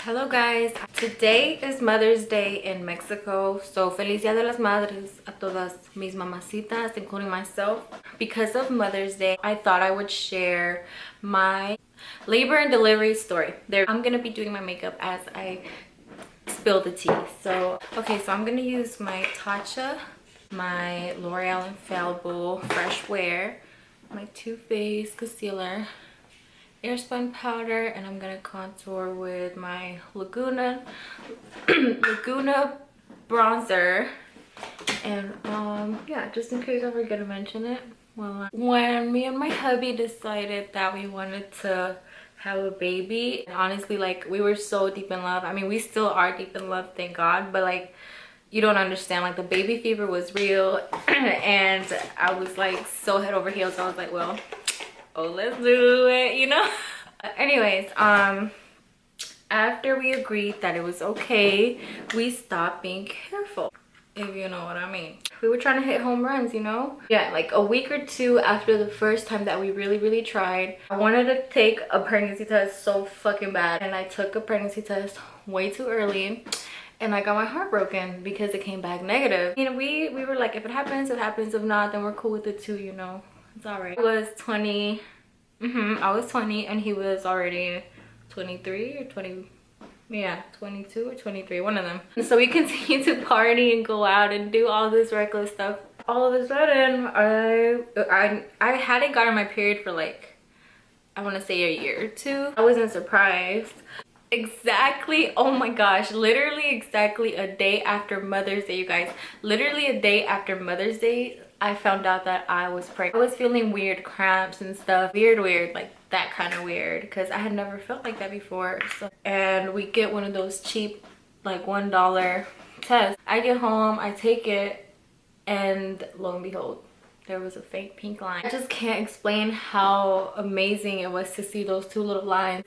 Hello guys, today is Mother's Day in Mexico, so Feliz Dia de las Madres a todas mis mamacitas, including myself. Because of Mother's Day, I thought I would share my labor and delivery story. I'm gonna be doing my makeup as I spill the tea. So I'm gonna use my Tatcha, my L'Oreal Infallible Fresh Wear, my Too Faced concealer, airspun powder, and I'm gonna contour with my Laguna bronzer. And yeah, just in case I forget to mention it, when me and my hubby decided that we wanted to have a baby, and honestly, like, we were so deep in love. I mean, we still are deep in love, thank God, but like, you don't understand, like, the baby fever was real. And I was like so head over heels. I was like, well, oh, let's do it, you know. Anyways, after we agreed that it was okay, we stopped being careful, if you know what I mean. We were trying to hit home runs, you know. Yeah, like a week or two after the first time that we really tried, I wanted to take a pregnancy test so fucking bad, and I took a pregnancy test way too early, and I got my heart broken because it came back negative. You know, we were like, if it happens, it happens. If not, then we're cool with it too, you know. It's all right. I was 20. I was 20 and he was already 23 or 20. Yeah, 22 or 23, one of them. And so we continued to party and go out and do all this reckless stuff. All of a sudden, I hadn't gotten my period for like, I want to say a year or two. I wasn't surprised. Exactly, oh my gosh, literally exactly a day after Mother's Day, you guys. Literally a day after Mother's Day, I found out that I was pregnant. I was feeling weird cramps and stuff. Weird, like that kind of weird, because I had never felt like that before. And we get one of those cheap, like $1 tests. I get home, I take it, and lo and behold, there was a fake pink line. I just can't explain how amazing it was to see those two little lines.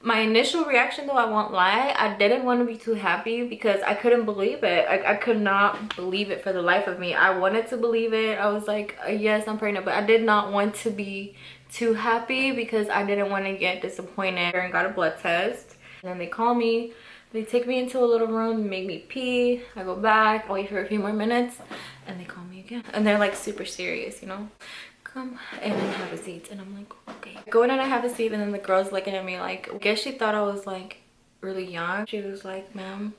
My initial reaction, though, I won't lie, I didn't want to be too happy because I couldn't believe it. I could not believe it for the life of me. I wanted to believe it. I was like, yes, I'm pregnant, but I did not want to be too happy because I didn't want to get disappointed. And got a blood test, and then they call me. They take me into a little room, make me pee. I go back, I wait for a few more minutes, and they call me again. And they're like super serious, you know? Come and then have a seat. And I'm like, okay. Go in and I have a seat, and then the girl's looking at me like, I guess she thought I was like really young. She was like, ma'am,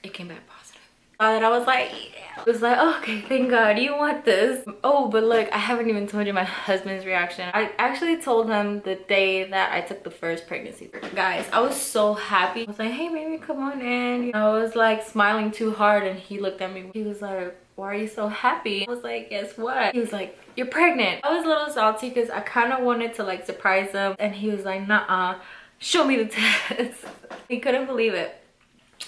it came back positive. And I was like, yeah. It was like, oh, okay, thank God, you want this. Oh, but look, I haven't even told you my husband's reaction. I actually told him the day that I took the first pregnancy. Guys, I was so happy. I was like, hey baby, come on in. I was like smiling too hard, and he looked at me. He was like, why are you so happy? I was like, guess what? He was like, you're pregnant. I was a little salty because I kind of wanted to like surprise him, and he was like, nuh-uh, show me the test. He couldn't believe it.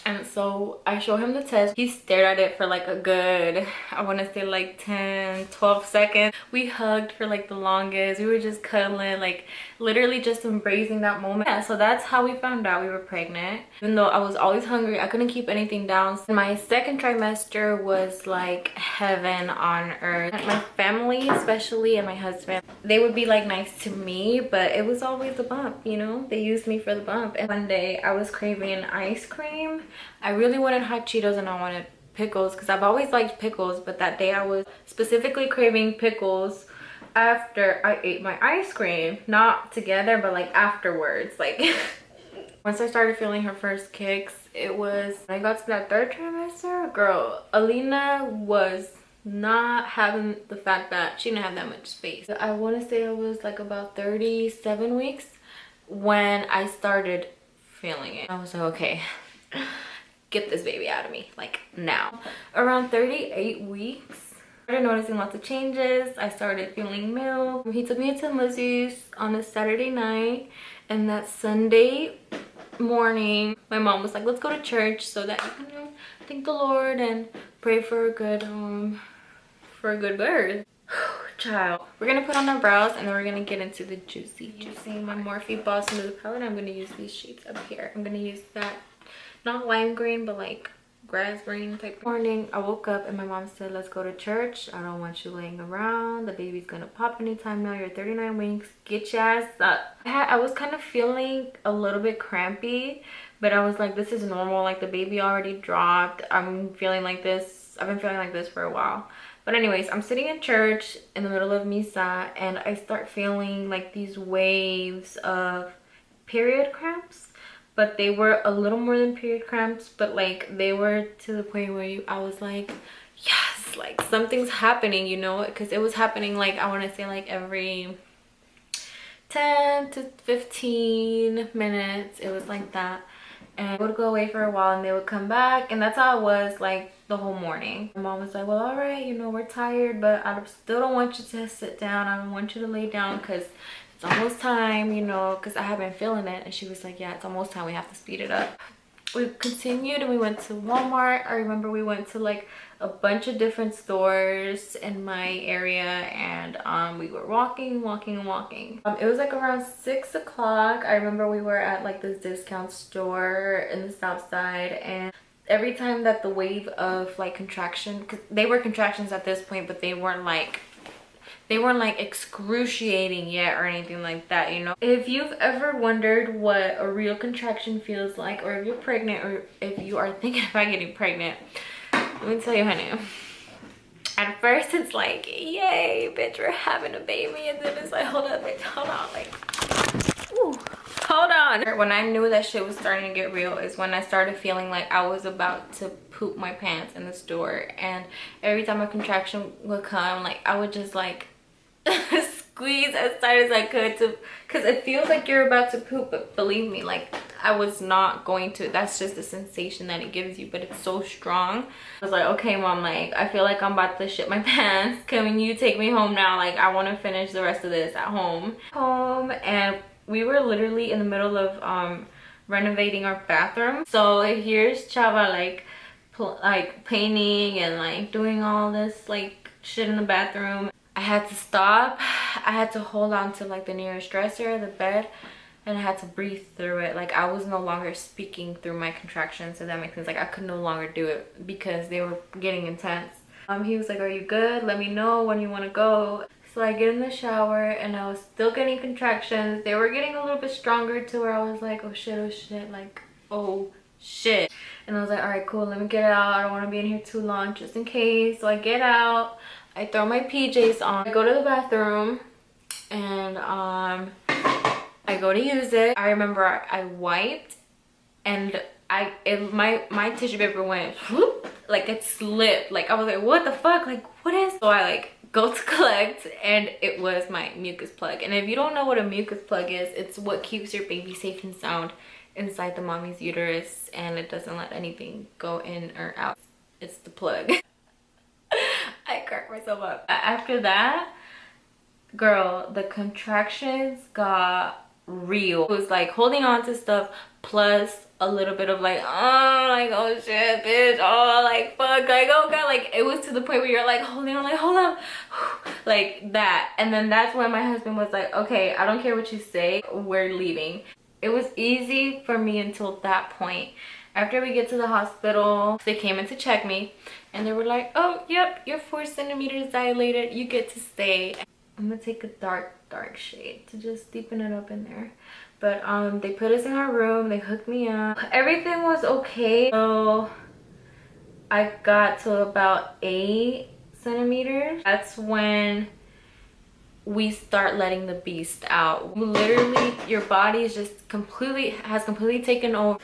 And so I showed him the test. He stared at it for like a good, I want to say like 10-12 seconds. We hugged for like the longest. We were just cuddling, like literally just embracing that moment. Yeah, so that's how we found out we were pregnant. Even though I was always hungry, I couldn't keep anything down. My second trimester was like heaven on earth. My family, especially, and my husband, they would be like nice to me, but it was always a bump, you know? They used me for the bump. And one day I was craving ice cream. I really wanted hot Cheetos and I wanted pickles because I've always liked pickles, but that day I was specifically craving pickles after I ate my ice cream. Not together, but like afterwards. Like once I started feeling her first kicks, it was, when I got to that third trimester, girl, Alina was not having the fact that she didn't have that much space. I want to say I was like about 37 weeks when I started feeling it. I was like, okay, get this baby out of me, like now. Around 38 weeks, I started noticing lots of changes. I started feeling milk. He took me to Lizzie's on a Saturday night, and that Sunday morning, my mom was like, let's go to church so that you can thank the Lord and pray for a good birth. Child, we're gonna put on our brows, and then we're gonna get into the juicy my Morphe Boss Smooth palette. I'm gonna use these shades up here. I'm gonna use that, not lime green, but like grass green type. Morning, I woke up and my mom said, let's go to church. I don't want you laying around. The baby's gonna pop anytime now. You're 39 weeks. Get your ass up. I was kind of feeling a little bit crampy, but I was like, this is normal. Like the baby already dropped. I'm feeling like this. I've been feeling like this for a while. But anyways, I'm sitting in church in the middle of misa and I start feeling like these waves of period cramps. But they were a little more than period cramps, but like they were to the point where I was like, yes, like something's happening, you know, because it was happening like I want to say like every 10 to 15 minutes. It was like that. And I would go away for a while and they would come back, and that's how it was like the whole morning. My mom was like, well, all right, you know, we're tired, but I still don't want you to sit down. I don't want you to lay down because it's almost time, you know, because I have been feeling it. And she was like, yeah, it's almost time, we have to speed it up. We continued and we went to Walmart. I remember we went to like a bunch of different stores in my area, and we were walking. It was like around 6 o'clock. I remember we were at like this discount store in the south side, and every time that the wave of like contraction, because they were contractions at this point, but they weren't like excruciating yet or anything like that, you know. If you've ever wondered what a real contraction feels like, or if you're pregnant, or if you are thinking about getting pregnant, let me tell you, honey, at first it's like, yay, bitch, we're having a baby, and then it's like, hold up, bitch, hold on, like, ooh, hold on. When I knew that shit was starting to get real is when I started feeling like I was about to poop my pants in the store, and every time a contraction would come, like I would just like squeeze as tight as I could, to because it feels like you're about to poop, but believe me, like I was not going to. That's just the sensation that it gives you, but it's so strong. I was like, okay, mom, like I feel like I'm about to shit my pants. Can you take me home now? Like I want to finish the rest of this at home. And we were literally in the middle of renovating our bathroom. So here's Chava like painting and like doing all this like shit in the bathroom. I had to stop. I had to hold on to like the nearest dresser, the bed, and I had to breathe through it. Like I was no longer speaking through my contractions, so that makes sense. Like I could no longer do it because they were getting intense. He was like, are you good? Let me know when you want to go. So I get in the shower and I was still getting contractions. They were getting a little bit stronger to where I was like, oh shit, like, oh shit. And I was like, all right, cool, let me get out. I don't want to be in here too long just in case. So I get out. I throw my PJs on. I go to the bathroom and I go to use it. I remember I wiped and my tissue paper went whoop, like it slipped. Like I was like, what the fuck? Like what is? So I like go to collect, and it was my mucus plug. And if you don't know what a mucus plug is, it's what keeps your baby safe and sound inside the mommy's uterus, and it doesn't let anything go in or out. It's the plug. I cracked myself up. After that, girl, the contractions got real. It was like holding on to stuff plus a little bit of like, oh shit, bitch, oh like fuck, like oh god, like it was to the point where you're like holding on, like hold up, like that. And then that's when my husband was like, okay, I don't care what you say, we're leaving. It was easy for me until that point. After we get to the hospital, they came in to check me and they were like, oh yep, you're 4 centimeters dilated, you get to stay. I'm gonna take a dark shade to just deepen it up in there. But they put us in our room, they hooked me up, everything was okay. So I got to about 8 centimeters. That's when we start letting the beast out. Literally your body is just has completely taken over.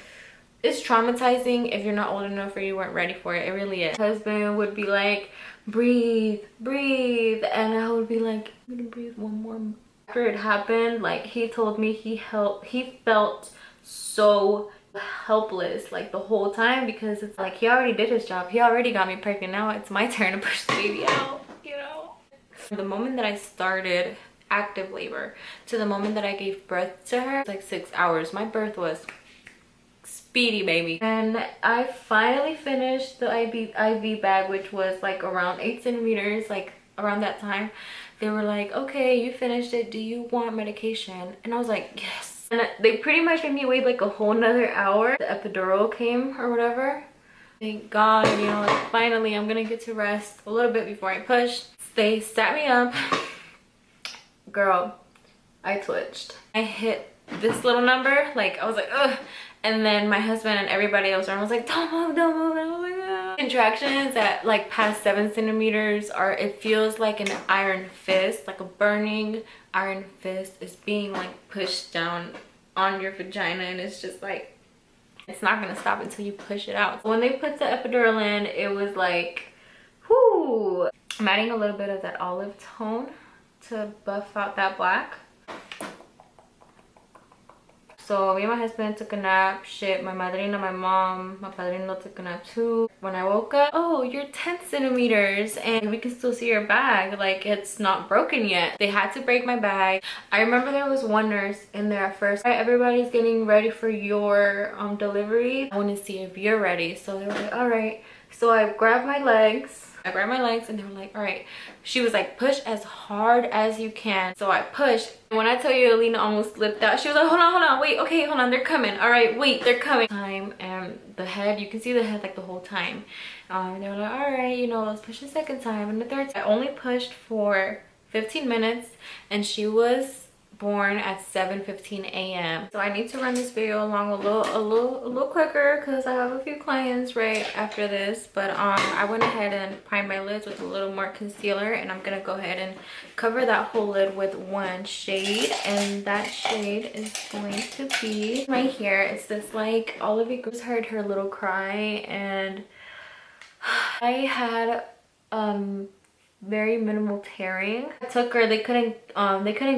It's traumatizing if you're not old enough or you weren't ready for it. It really is. My husband would be like, breathe, and I would be like, I'm gonna breathe one more. After it happened, like he told me he felt so helpless like the whole time, because it's like he already did his job, he already got me pregnant, now it's my turn to push the baby out, you know. The moment that I started active labor to the moment that I gave birth to her, it's like 6 hours. My birth was speedy, baby. And I finally finished the IV bag, which was like around 8 centimeters, like around that time. They were like, okay, you finished it, do you want medication? And I was like, yes. And they pretty much made me wait like a whole nother hour. The epidural came or whatever. Thank God, you know, like finally I'm gonna get to rest a little bit before I push. They sat me up. Girl, I twitched. I hit this little number, like I was like, ugh. And then my husband and everybody else around was like, don't move, don't move. And I was like, ah. Contractions at like past 7 centimeters are, it feels like an iron fist, like a burning iron fist is being like pushed down on your vagina, and it's just like, it's not gonna stop until you push it out. When they put the epidural in, it was like, whoo. I'm adding a little bit of that olive tone to buff out that black. So me and my husband took a nap. Shit, my madrina, my mom, my padrino took a nap too. When I woke up, oh, you're 10 centimeters and we can still see your bag. Like, it's not broken yet. They had to break my bag. I remember there was one nurse in there at first. All right, everybody's getting ready for your delivery. I want to see if you're ready. So they were like, all right. So I grabbed my legs. And they were like, all right. She was like, push as hard as you can. So I pushed. When I tell you Alina almost slipped out, she was like, hold on, wait, okay, hold on, they're coming. All right, wait, they're coming. And the head, you can see the head like the whole time. And they were like, all right, you know, let's push the second time and the third time. I only pushed for 15 minutes and she was born at 7:15 a.m. So I need to run this video along a little quicker because I have a few clients right after this. But I went ahead and primed my lids with a little more concealer, and I'm gonna go ahead and cover that whole lid with one shade, and that shade is going to be right here. It's this like Olivia just heard her little cry, and I had very minimal tearing. I took her, they couldn't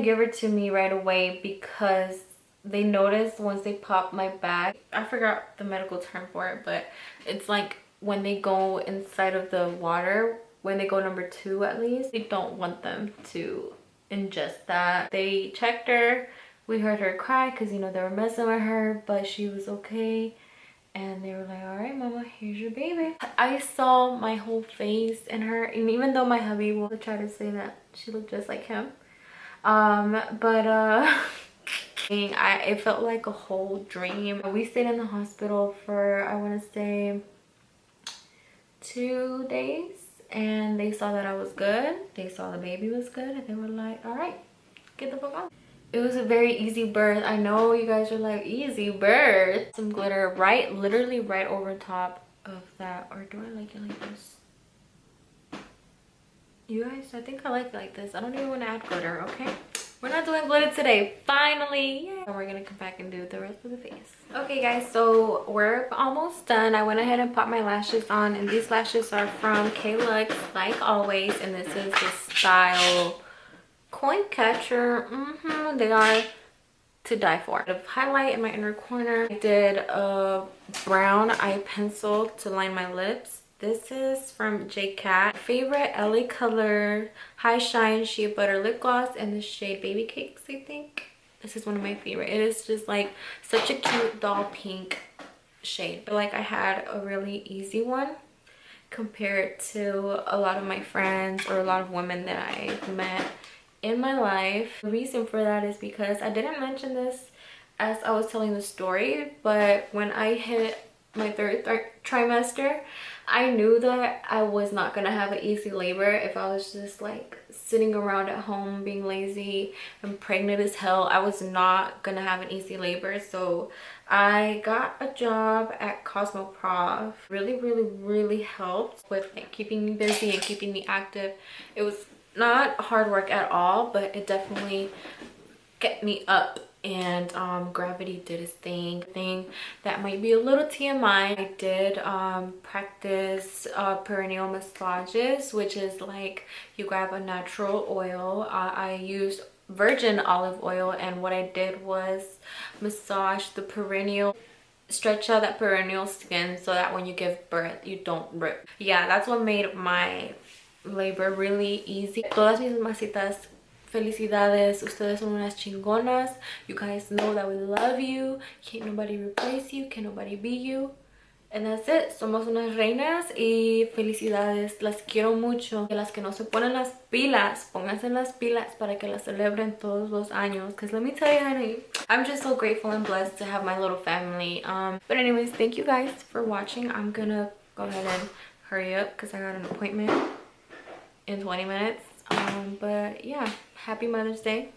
give her to me right away because they noticed once they popped my bag, I forgot the medical term for it, but it's like when they go inside of the water, when they go number 2 at least, they don't want them to ingest that. They checked her, we heard her cry because, you know, they were messing with her, but she was okay. And they were like, all right, mama, here's your baby. I saw my whole face in her, and even though my hubby will try to say that she looked just like him, it felt like a whole dream. We stayed in the hospital for, I want to say, 2 days, and they saw that I was good. They saw the baby was good, and they were like, all right, get the fuck out. It was a very easy birth. I know you guys are like, easy birth. Some glitter literally right over top of that. Or do I like it like this? You guys, I think I like it like this. I don't even want to add glitter, okay? We're not doing glitter today, finally. Yay. And we're gonna come back and do the rest of the face. Okay guys, so we're almost done. I went ahead and popped my lashes on, and these lashes are from KLux, like always, and this is the Style Coin Catcher. They are to die for. The highlight in my inner corner. I did a brown eye pencil to line my lips. This is from JCat. Favorite LA Color High Shine Shea Butter Lip Gloss in the shade Baby Cakes, I think. This is one of my favorite. It is just like such a cute doll pink shade. But like I had a really easy one compared to a lot of my friends or a lot of women that I've met in my life. The reason for that is because I didn't mention this as I was telling the story, but when I hit my third trimester, I knew that I was not gonna have an easy labor if I was just like sitting around at home being lazy and pregnant as hell. I was not gonna have an easy labor, so I got a job at Cosmoprof. Really helped with like keeping me busy and keeping me active. It was not hard work at all, but it definitely kept me up, and gravity did its thing. That might be a little TMI. I did practice perineal massages, which is like you grab a natural oil. I used virgin olive oil, and what I did was massage the perineal, stretch out that perineal skin so that when you give birth you don't rip. Yeah, that's what made my labor really easy. Todas mis mamacitas, felicidades, ustedes son unas chingonas. You guys know that we love you. Can't nobody replace you, can't nobody be you. And that's it. Somos unas reinas y felicidades. Las quiero mucho. Que las que no se ponen las pilas, pónganse las pilas para que las celebren todos los años. Because let me tell you, honey, I'm just so grateful and blessed to have my little family. But anyways, thank you guys for watching. I'm gonna go ahead and hurry up because I got an appointment in 20 minutes. But yeah, happy Mother's Day.